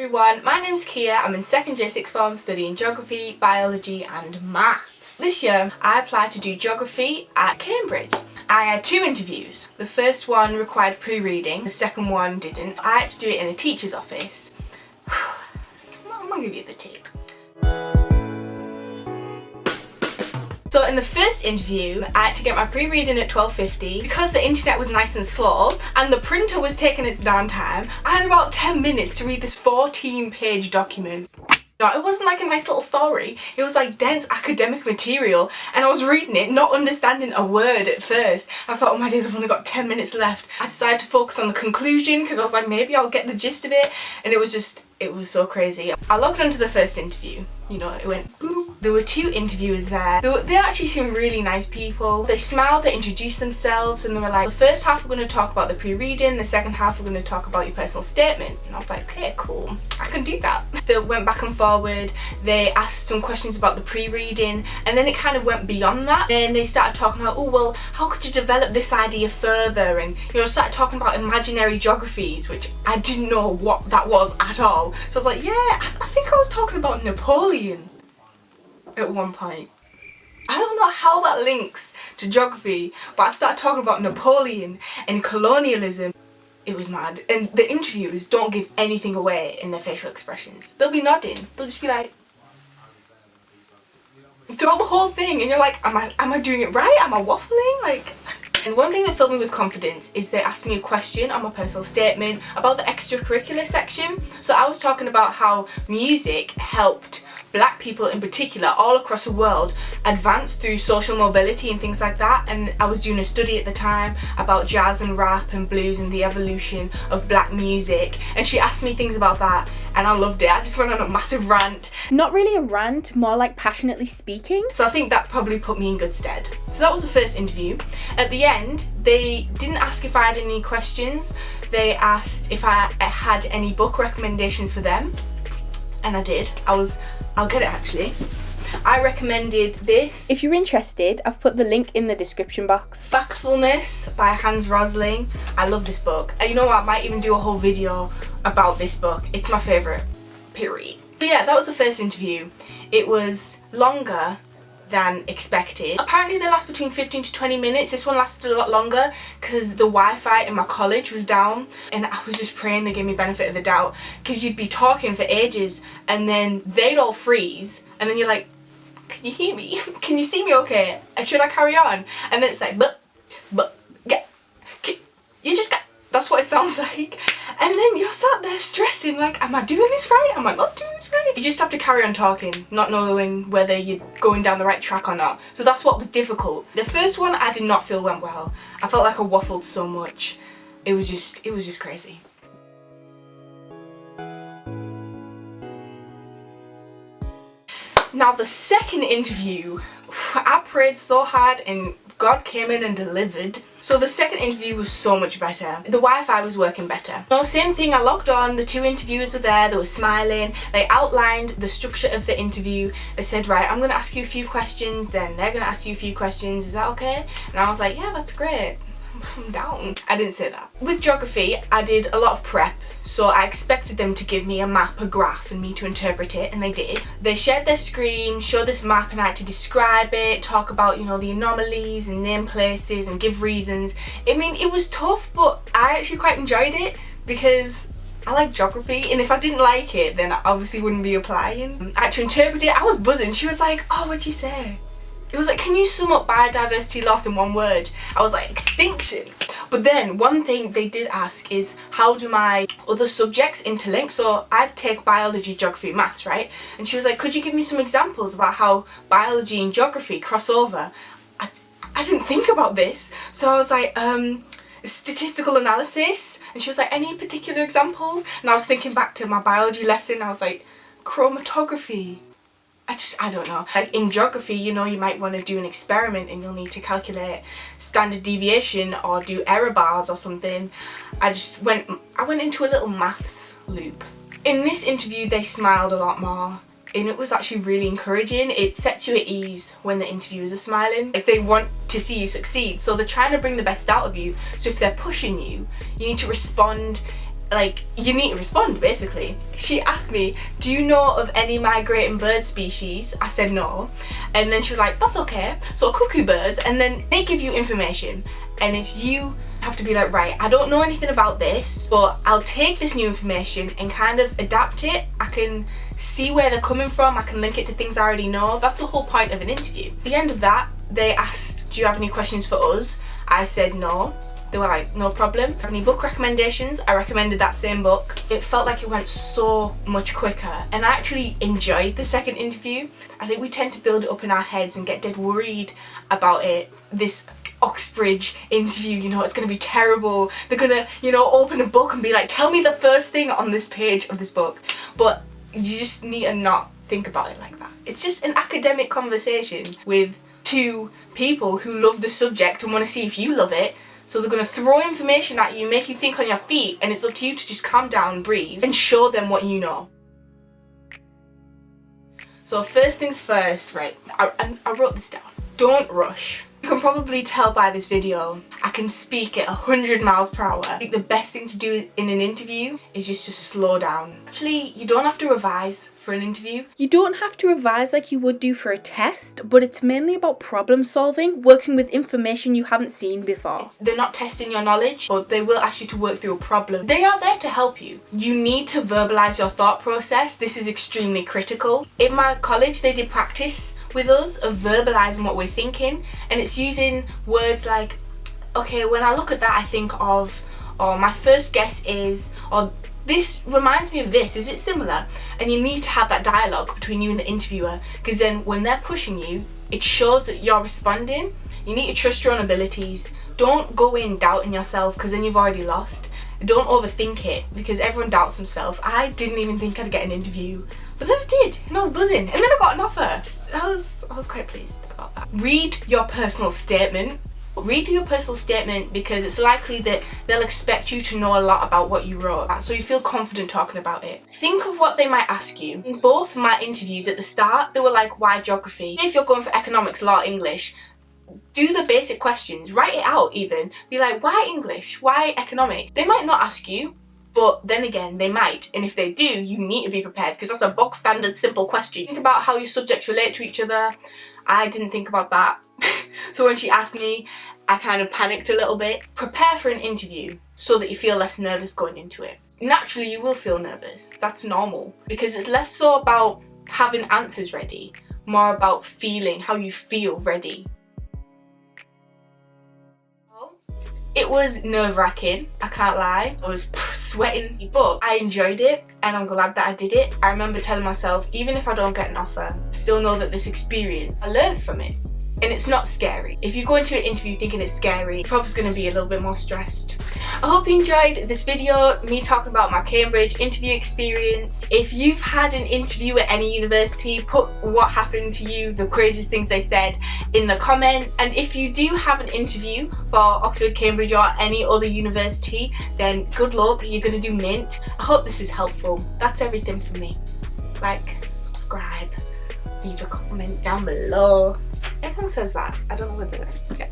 everyone, my name's Kia. I'm in second year sixth form studying geography, biology and maths. This year I applied to do geography at Cambridge. I had two interviews. The first one required pre-reading, the second one didn't. I had to do it in a teacher's office. I'm gonna give you the tip. So in the first interview, I had to get my pre-reading at 12:50. Because the internet was nice and slow and the printer was taking its damn time, I had about 10 minutes to read this 14-page document. No, it wasn't like a nice little story. It was like dense academic material and I was reading it, not understanding a word at first. I thought, oh my days, I've only got 10 minutes left. I decided to focus on the conclusion because I was like, maybe I'll get the gist of it. And it was so crazy. I logged onto the first interview. You know, it went boom. There were two interviewers there. They actually seemed really nice people. They smiled, they introduced themselves and they were like, the first half we're going to talk about the pre-reading, the second half we're going to talk about your personal statement. And I was like, okay, cool, I can do that. They went back and forward, they asked some questions about the pre-reading and then it kind of went beyond that. Then they started talking about, oh well, how could you develop this idea further? And you know, started talking about imaginary geographies, which I didn't know what that was at all. So I was like, yeah, I think I was talking about Napoleon at one point. I don't know how that links to geography, but I started talking about Napoleon and colonialism. It was mad. And the interviewers don't give anything away in their facial expressions. They'll be nodding. They'll just be like, throughout the whole thing, and you're like, am I doing it right? Am I waffling? Like. And one thing that filled me with confidence is they asked me a question on my personal statement about the extracurricular section. So I was talking about how music helped Black people in particular all across the world advance through social mobility and things like that. And I was doing a study at the time about jazz and rap and blues and the evolution of Black music, and she asked me things about that and I loved it. I just went on a massive rant. Not really a rant, more like passionately speaking. So I think that probably put me in good stead. So that was the first interview. At the end, they didn't ask if I had any questions. They asked if I had any book recommendations for them. And I did. I'll get it actually. I recommended this. If you're interested, I've put the link in the description box. Factfulness by Hans Rosling. I love this book. And you know what, I might even do a whole video about this book. It's my favourite, period. So yeah, that was the first interview. It was longer than expected. Apparently they last between 15 to 20 minutes. This one lasted a lot longer because the Wi-Fi in my college was down and I was just praying they gave me benefit of the doubt, because you'd be talking for ages and then they'd all freeze and then you're like, can you hear me? Can you see me okay? Should I carry on? And then it's like, you just got, that's what it sounds like. And then you're sat there stressing like, am I doing this right? Am I not doing this right? You just have to carry on talking, not knowing whether you're going down the right track or not. So that's what was difficult. The first one I did not feel went well. I felt like I waffled so much. It was just crazy. Now the second interview, I prayed so hard and God came in and delivered. So the second interview was so much better. The Wi-Fi was working better. No, same thing, I logged on, the two interviewers were there, they were smiling, they outlined the structure of the interview. They said, right, I'm gonna ask you a few questions, then they're gonna ask you a few questions, is that okay? And I was like, yeah, that's great. I'm down. I didn't say that. With geography, I did a lot of prep, so I expected them to give me a map, a graph, and me to interpret it, and they did. They shared their screen, showed this map, and I had to describe it, talk about, you know, the anomalies and name places and give reasons. I mean, it was tough, but I actually quite enjoyed it because I like geography, and if I didn't like it, then I obviously wouldn't be applying. I had to interpret it. I was buzzing. She was like, oh, what'd you say? It was like, can you sum up biodiversity loss in one word? I was like, extinction. But then one thing they did ask is, how do my other subjects interlink? So I'd take biology, geography, maths, right? And she was like, could you give me some examples about how biology and geography cross over? I didn't think about this. So I was like, statistical analysis. And she was like, any particular examples? And I was thinking back to my biology lesson. I was like, chromatography. I don't know. Like in geography, you know, you might want to do an experiment and you'll need to calculate standard deviation or do error bars or something. I went into a little maths loop. In this interview, they smiled a lot more. And it was actually really encouraging. It sets you at ease when the interviewers are smiling. Like, they want to see you succeed, so they're trying to bring the best out of you. So if they're pushing you, you need to respond like, you need to respond, basically. She asked me, do you know of any migrating bird species? I said no. And then she was like, that's okay. So cuckoo birds, and then they give you information, and it's you have to be like, right, I don't know anything about this, but I'll take this new information and kind of adapt it. I can see where they're coming from, I can link it to things I already know. That's the whole point of an interview. At the end of that, they asked, do you have any questions for us? I said no. They were like, no problem. Have any book recommendations? I recommended that same book. It felt like it went so much quicker, and I actually enjoyed the second interview. I think we tend to build it up in our heads and get dead worried about it. This Oxbridge interview, you know, it's gonna be terrible. They're gonna, you know, open a book and be like, tell me the first thing on this page of this book. But you just need to not think about it like that. It's just an academic conversation with two people who love the subject and want to see if you love it. So they're going to throw information at you, make you think on your feet, and it's up to you to just calm down, breathe, and show them what you know. So first things first, right, I wrote this down. Don't rush. You can probably tell by this video, I can speak at 100 miles per hour. I think the best thing to do in an interview is just to slow down. Actually, you don't have to revise for an interview. You don't have to revise like you would do for a test, but it's mainly about problem solving, working with information you haven't seen before. They're not testing your knowledge, but they will ask you to work through a problem. They are there to help you. You need to verbalize your thought process. This is extremely critical. In my college, they did practice with us of verbalizing what we're thinking, and it's using words like, okay, when I look at that I think of, or my first guess is, or this reminds me of this, is it similar? And you need to have that dialogue between you and the interviewer, because then when they're pushing you, it shows that you're responding. You need to trust your own abilities. Don't go in doubting yourself, because then you've already lost. Don't overthink it, because everyone doubts themselves. I didn't even think I'd get an interview, but then I did, and I was buzzing, and then I got an offer. I was quite pleased about that. Read your personal statement. Read through your personal statement, because it's likely that they'll expect you to know a lot about what you wrote, so you feel confident talking about it. Think of what they might ask you. In both my interviews at the start, they were like, why geography? If you're going for economics, law, English, do the basic questions, write it out even. Be like, why English? Why economics? They might not ask you, but then again, they might. And if they do, you need to be prepared, because that's a box standard simple question. Think about how your subjects relate to each other. I didn't think about that. So when she asked me, I kind of panicked a little bit. Prepare for an interview so that you feel less nervous going into it. Naturally, you will feel nervous. That's normal, because it's less so about having answers ready, more about feeling how you feel ready. It was nerve-wracking, I can't lie. I was sweating, but I enjoyed it, and I'm glad that I did it. I remember telling myself, even if I don't get an offer, I still know that this experience, I learned from it. And it's not scary. If you go into an interview thinking it's scary, you're probably going to be a little bit more stressed. I hope you enjoyed this video, me talking about my Cambridge interview experience. If you've had an interview at any university, put what happened to you, the craziest things they said, in the comment. And if you do have an interview for Oxford, Cambridge or any other university, then good luck, you're going to do mint. I hope this is helpful. That's everything from me. Like, subscribe, leave a comment down below. Everyone says that. I don't know whether. Okay.